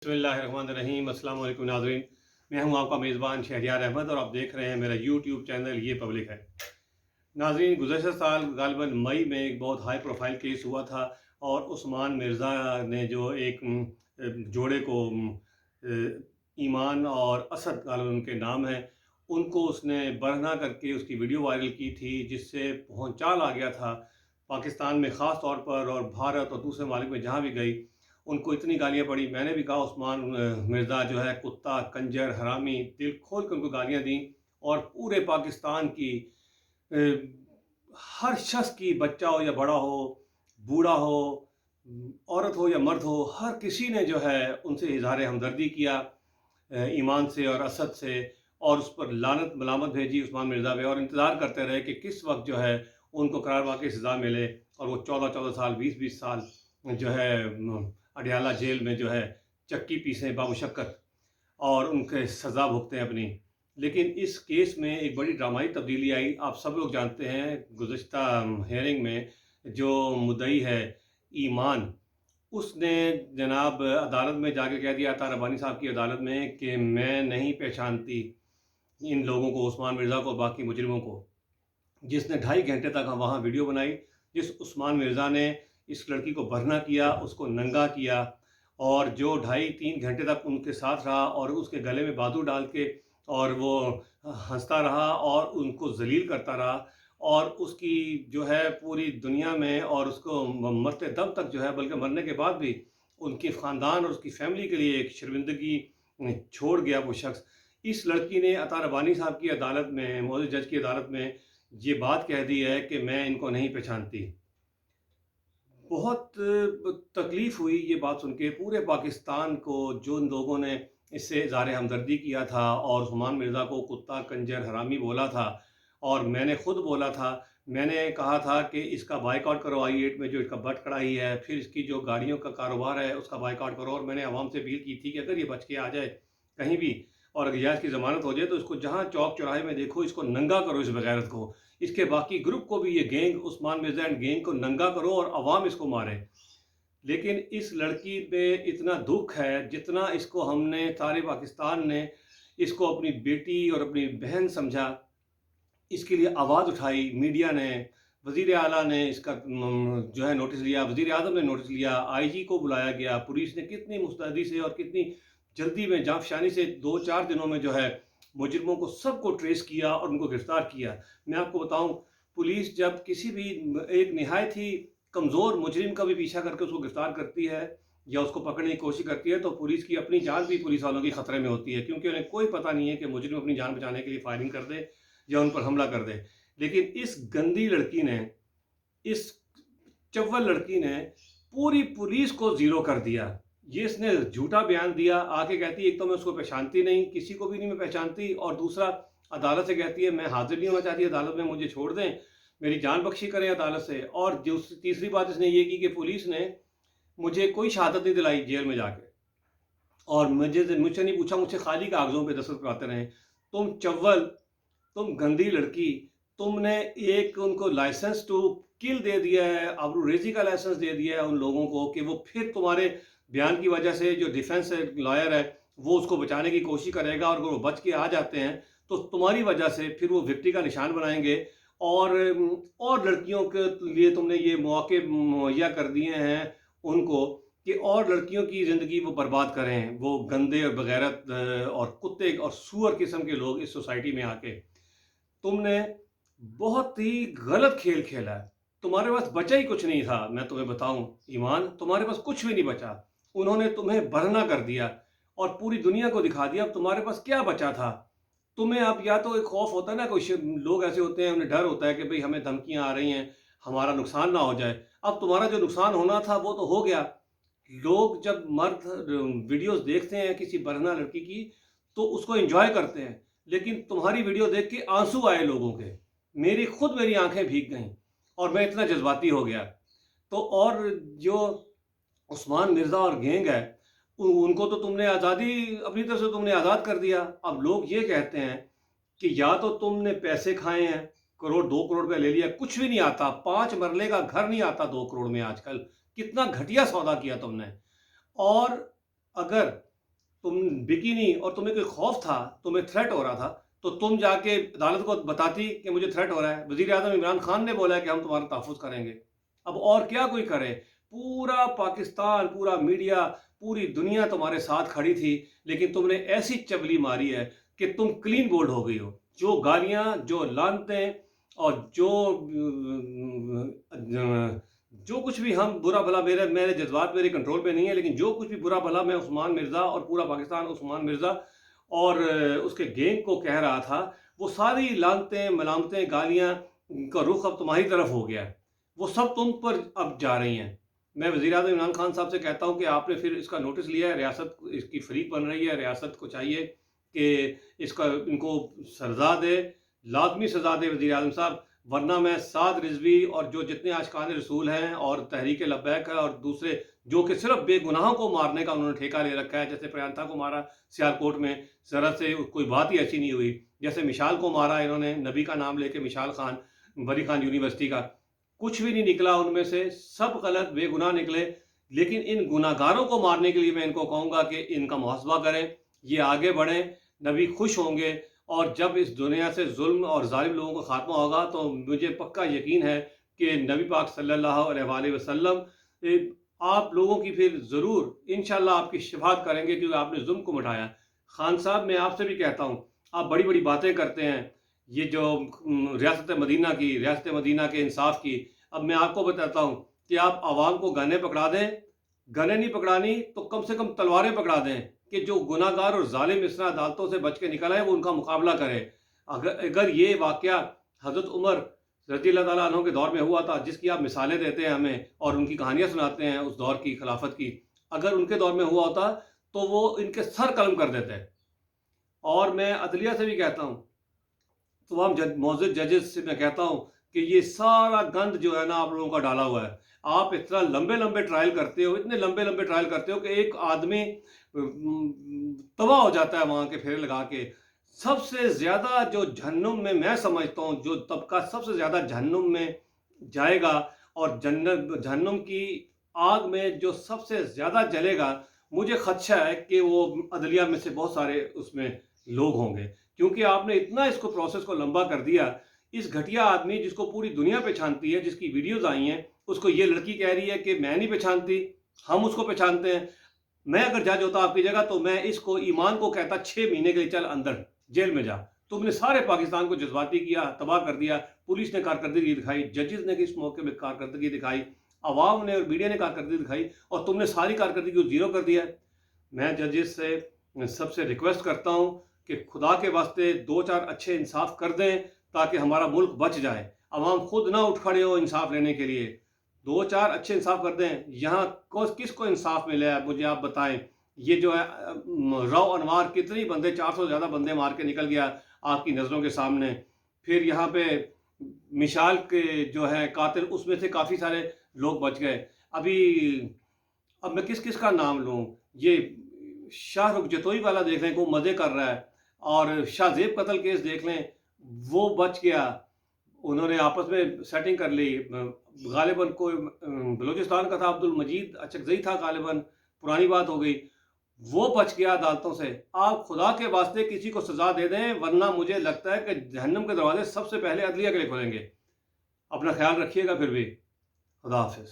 बिस्मिल्लाहिर्रहमानिर्रहीम। अस्सलाम वालेकुम नाज़रीन, मैं हूं आपका मेज़बान शहरियार अहमद और आप देख रहे हैं मेरा यूट्यूब चैनल ये पब्लिक है। नाज़रीन, गुज़श्ता साल गालिबन मई में एक बहुत हाई प्रोफाइल केस हुआ था और उस्मान मिर्ज़ा ने जो एक जोड़े को ईमान और असद गालिबन उनके नाम हैं, उनको उसने बरहना करके उसकी वीडियो वायरल की थी, जिससे भौंचाल आ गया था पाकिस्तान में ख़ास तौर पर, और भारत और दूसरे मालिक में जहाँ भी गई उनको इतनी गालियाँ पड़ी। मैंने भी कहा उस्मान मिर्ज़ा जो है कुत्ता, कंजर, हरामी, दिल खोल कर उनको गालियाँ दी और पूरे पाकिस्तान की अ, हर शख्स की, बच्चा हो या बड़ा हो, बूढ़ा हो, औरत हो या मर्द हो, हर किसी ने जो है उनसे इज़हार हमदर्दी किया ईमान से और असद से, और उस पर लानत मलामत भेजी उस्मान मिर्ज़ा पे, और इंतज़ार करते रहे कि किस वक्त जो है उनको करार वाक़ई सज़ा मिले और वो 14-14 साल, 20-20 साल जो है अडयाला जेल में जो है चक्की पीसें बामुशक्कत और उनके सज़ा भुगतें अपनी। लेकिन इस केस में एक बड़ी ड्रामाई तब्दीली आई। आप सब लोग जानते हैं गुज़श्ता हेयरिंग में जो मुद्दई है ईमान, उसने जनाब अदालत में जाके कह दिया था, रब्बानी साहब की अदालत में, कि मैं नहीं पहचानती इन लोगों को, उस्मान मिर्ज़ा को, बाकी मुजरिमों को। जिसने 2.5 घंटे तक वहाँ वीडियो बनाई, जिस उस्मान मिर्ज़ा ने इस लड़की को बरहना किया, उसको नंगा किया, और जो 2.5-3 घंटे तक उनके साथ रहा और उसके गले में बाजू डाल के और वो हंसता रहा और उनको जलील करता रहा, और उसकी जो है पूरी दुनिया में, और उसको मरते दम तक जो है, बल्कि मरने के बाद भी उनके ख़ानदान और उसकी फैमिली के लिए एक शर्मिंदगी छोड़ गया वो शख्स। इस लड़की ने अता रब्बानी साहब की अदालत में, मौजूद जज की अदालत में ये बात कह दी है कि मैं इनको नहीं पहचानती। बहुत तकलीफ़ हुई ये बात सुन के पूरे पाकिस्तान को, जो लोगों ने इससे इज़हार हमदर्दी किया था और उस्मान मिर्ज़ा को कुत्ता, कंजर, हरामी बोला था, और मैंने ख़ुद बोला था। मैंने कहा था कि इसका बायकॉट करो, I-8 में जो इसका बट कढ़ाई है, फिर इसकी जो गाड़ियों का कारोबार है उसका बायकॉट करो, और मैंने आवाम से अपील की थी कि अगर ये बच के आ जाए कहीं भी और अगर या इसकी ज़मानत हो जाए तो इसको जहाँ चौक चौराहे में देखो, इसको नंगा करो, इस बग़ैरत को। इसके बाकी ग्रुप को भी, ये gang Usman Mirza and gang को नंगा करो और अवाम इसको मारे। लेकिन इस लड़की पे इतना दुख है, जितना इसको हमने, सारे पाकिस्तान ने इसको अपनी बेटी और अपनी बहन समझा, इसके लिए आवाज़ उठाई, मीडिया ने, वज़ीर आला ने इसका जो है नोटिस लिया, वज़ीर आज़म ने नोटिस लिया, IG को बुलाया गया, पुलिस ने कितनी मुस्तैदी से और कितनी जल्दी में, जाँफशानी से 2-4 दिनों में जो है मुजरिमों को सबको ट्रेस किया और उनको गिरफ़्तार किया। मैं आपको बताऊँ, पुलिस जब किसी भी एक निहायत ही कमज़ोर मुजरिम का भी पीछा करके उसको गिरफ़्तार करती है या उसको पकड़ने की कोशिश करती है, तो पुलिस की अपनी जान भी पुलिस वालों की ख़तरे में होती है, क्योंकि उन्हें कोई पता नहीं है कि मुजरिम अपनी जान बचाने के लिए फायरिंग कर दे या उन पर हमला कर दे। लेकिन इस गंदी लड़की ने, इस चव्वल लड़की ने पूरी पुलिस को ज़ीरो कर दिया। ये इसने झूठा बयान दिया, आके कहती है एक तो मैं उसको पहचानती नहीं, किसी को भी नहीं मैं पहचानती, और दूसरा अदालत से कहती है मैं हाज़िर नहीं होना चाहती अदालत में, मुझे छोड़ दें, मेरी जान बख्शी करें अदालत से। और जो तीसरी बात इसने ये की कि पुलिस ने मुझे कोई शहादत नहीं दिलाई जेल में जाके, और मुझसे नहीं पूछा, मुझसे खाली कागज़ों पे दस्तखत कराते रहे। तुम चव्वल, तुम गंदी लड़की, तुमने एक उनको लाइसेंस टू किल दे दिया है, आबरूरेज़ी का लाइसेंस दे दिया है उन लोगों को, कि वो फिर तुम्हारे बयान की वजह से, जो डिफेंस लॉयर है वो उसको बचाने की कोशिश करेगा, और अगर वो बच के आ जाते हैं तो तुम्हारी वजह से फिर वो विक्टी का निशान बनाएंगे, और लड़कियों के लिए तुमने ये मौके मुहैया कर दिए हैं उनको, कि और लड़कियों की ज़िंदगी वो बर्बाद करें, वो गंदे और बगैरत और कुत्ते और सूअर किस्म के लोग इस सोसाइटी में आके। तुमने बहुत ही गलत खेल खेला है। तुम्हारे पास बचा ही कुछ नहीं था, मैं तुम्हें बताऊं ईमान, तुम्हारे पास कुछ भी नहीं बचा। उन्होंने तुम्हें बरहना कर दिया और पूरी दुनिया को दिखा दिया। अब तुम्हारे पास क्या बचा था? तुम्हें अब या तो एक खौफ होता है ना, कोई लोग ऐसे होते हैं, उन्हें डर होता है कि भाई हमें धमकियां आ रही हैं, हमारा नुकसान ना हो जाए। अब तुम्हारा जो नुकसान होना था वो तो हो गया। लोग जब मर्द वीडियोस देखते हैं किसी बरहना लड़की की तो उसको एंजॉय करते हैं, लेकिन तुम्हारी वीडियो देख के आंसू आए लोगों के, मेरी आंखें भीग गईं और मैं इतना जज्बाती हो गया। तो और जो उस्मान मिर्ज़ा और गैंग है, उनको तो तुमने आज़ादी, अपनी तरफ से तुमने आज़ाद कर दिया। अब लोग ये कहते हैं कि या तो तुमने पैसे खाए हैं, करोड़ 2 करोड़ रुपया ले लिया, कुछ भी नहीं आता, 5 मरले का घर नहीं आता 2 करोड़ में आजकल। कितना घटिया सौदा किया तुमने। और अगर تم بکی نہیں اور تمہیں کوئی خوف تھا، تمہیں تھریٹ ہو رہا تھا، تو تم جا کے عدالت کو بتاتی کہ مجھے تھریٹ ہو رہا ہے، وزیر اعظم عمران خان نے بولا ہے کہ ہم تمہارا تحفظ کریں گے۔ اب اور کیا کوئی کرے؟ پورا پاکستان، پورا میڈیا، پوری دنیا تمہارے ساتھ کھڑی تھی، لیکن تم نے ایسی چبلی ماری ہے کہ تم کلین بولڈ ہو گئی ہو۔ جو گالیاں، جو لعنتیں اور جو کچھ بھی ہم برا بھلا، میرے جذبات میرے کنٹرول پہ نہیں ہے، لیکن جو کچھ بھی برا بھلا میں عثمان مرزا اور پورا پاکستان عثمان مرزا اور اس کے گینگ کو کہہ رہا تھا، وہ ساری لعنتیں، ملامتیں، گالیاں کا رخ اب تمہاری طرف ہو گیا ہے، وہ سب تم پر اب جا رہی ہیں۔ میں وزیر اعظم عمران خان صاحب سے کہتا ہوں کہ آپ نے پھر اس کا نوٹس لیا ہے، ریاست اس کی فریق بن رہی ہے، ریاست کو چاہیے کہ ان کو سزا دے، لازمی سزا دے وزیر اعظم صاحب، ورنہ میں سعد رضوی اور جو جتنے عاشقان رسول ہیں اور تحریک لبیک ہے اور دوسرے جو کہ صرف بے گناہوں کو مارنے کا انہوں نے ٹھیکہ لے رکھا ہے، جیسے پریانتا کو مارا سیالکوٹ میں، ذرا سے کوئی بات ہی ایسی نہیں ہوئی، جیسے مشال کو مارا انہوں نے نبی کا نام لے کے، مشال خان، بری خان یونیورسٹی کا، کچھ بھی نہیں نکلا ان میں سے، سب غلط بے گناہ نکلے۔ لیکن ان گناہ گاروں کو مارنے کے لیے میں ان کو کہوں گا کہ ان کا محاسبہ کریں، یہ آگے بڑھیں، نبی خوش ہوں گے، اور جب اس دنیا سے ظلم اور ظالم لوگوں کا خاتمہ ہوگا تو مجھے پکا یقین ہے کہ نبی پاک صلی اللہ علیہ وآلہ وسلم آپ لوگوں کی پھر ضرور انشاءاللہ آپ کی شفاعت کریں گے، کیونکہ آپ نے ظلم کو مٹایا۔ خان صاحب، میں آپ سے بھی کہتا ہوں، آپ بڑی بڑی باتیں کرتے ہیں، یہ جو ریاست مدینہ کے انصاف کی، اب میں آپ کو بتاتا ہوں کہ آپ عوام کو گنے پکڑا دیں، گنے نہیں پکڑانی تو کم سے کم تلواریں پکڑا دیں، کہ جو گناہ گار اور ظالم اس طرح عدالتوں سے بچ کے نکل آئے وہ ان کا مقابلہ کرے۔ اگر یہ واقعہ حضرت عمر رضی اللہ تعالیٰ عنہ کے دور میں ہوا تھا، جس کی آپ مثالیں دیتے ہیں ہمیں اور ان کی کہانیاں سناتے ہیں اس دور کی خلافت کی، اگر ان کے دور میں ہوا ہوتا تو وہ ان کے سر قلم کر دیتے۔ اور میں عدلیہ سے بھی کہتا ہوں، تمام معزز ججز سے میں کہتا ہوں کہ یہ سارا گند جو ہے نا آپ لوگوں کا ڈالا ہوا ہے۔ آپ اتنا لمبے لمبے ٹرائل کرتے ہو، اتنے لمبے لمبے ٹرائل کرتے ہو کہ ایک آدمی تباہ ہو جاتا ہے وہاں کے پھیرے لگا کے۔ سب سے زیادہ جو جہنم میں سمجھتا ہوں جو طبقہ سب سے زیادہ جہنم میں جائے گا اور جہنم کی آگ میں جو سب سے زیادہ جلے گا، مجھے خدشہ ہے کہ وہ عدلیہ میں سے بہت سارے اس میں لوگ ہوں گے، کیونکہ آپ نے اتنا اس کو پروسیس کو لمبا کر دیا۔ اس گھٹیا آدمی جس کو پوری دنیا پہچانتی ہے، جس کی ویڈیوز آئی ہیں، اس کو یہ لڑکی کہہ رہی ہے کہ میں نہیں پہچانتی، ہم اس کو پہچانتے ہیں۔ میں اگر جج ہوتا آپ کی جگہ تو میں اس کو ایمان کو کہتا 6 مہینے کے لیے چل اندر جیل میں جا۔ تم نے سارے پاکستان کو جذباتی کیا، تباہ کر دیا، پولیس نے کارکردگی دکھائی، ججز نے اس موقع میں کارکردگی دکھائی، عوام نے اور میڈیا نے کارکردگی دکھائی، اور تم نے ساری کارکردگی کو زیرو کر دیا۔ میں ججز سے سب سے ریکویسٹ کرتا ہوں کہ خدا کے واسطے 2-4 اچھے انصاف کر دیں تاکہ ہمارا ملک بچ جائے، عوام خود نہ اٹھ کھڑے ہو انصاف لینے کے لیے۔ 2-4 اچھے انصاف کر دیں۔ یہاں کس کو انصاف ملے ہے مجھے آپ بتائیں۔ یہ جو ہے رو انوار کتنی بندے، 400 زیادہ بندے مار کے نکل گیا آپ کی نظروں کے سامنے۔ پھر یہاں پہ مشال کے جو ہے قاتل، اس میں سے کافی سارے لوگ بچ گئے۔ اب میں کس کا نام لوں؟ یہ شاہ رخ جتوئی والا دیکھ لیں کو مزے کر رہا ہے، اور شاہ زیب قتل کیس دیکھ لیں، وہ بچ گیا، انہوں نے آپس میں سیٹنگ کر لی۔ غالباً کوئی بلوچستان کا تھا، عبد المجید اچکزئی تھا غالباً، پرانی بات ہو گئی، وہ بچ گیا عدالتوں سے۔ آپ خدا کے واسطے کسی کو سزا دے دیں، ورنہ مجھے لگتا ہے کہ جہنم کے دروازے سب سے پہلے عدلیہ کے لیے کھولیں گے۔ اپنا خیال رکھیے گا پھر بھی۔ خدا حافظ۔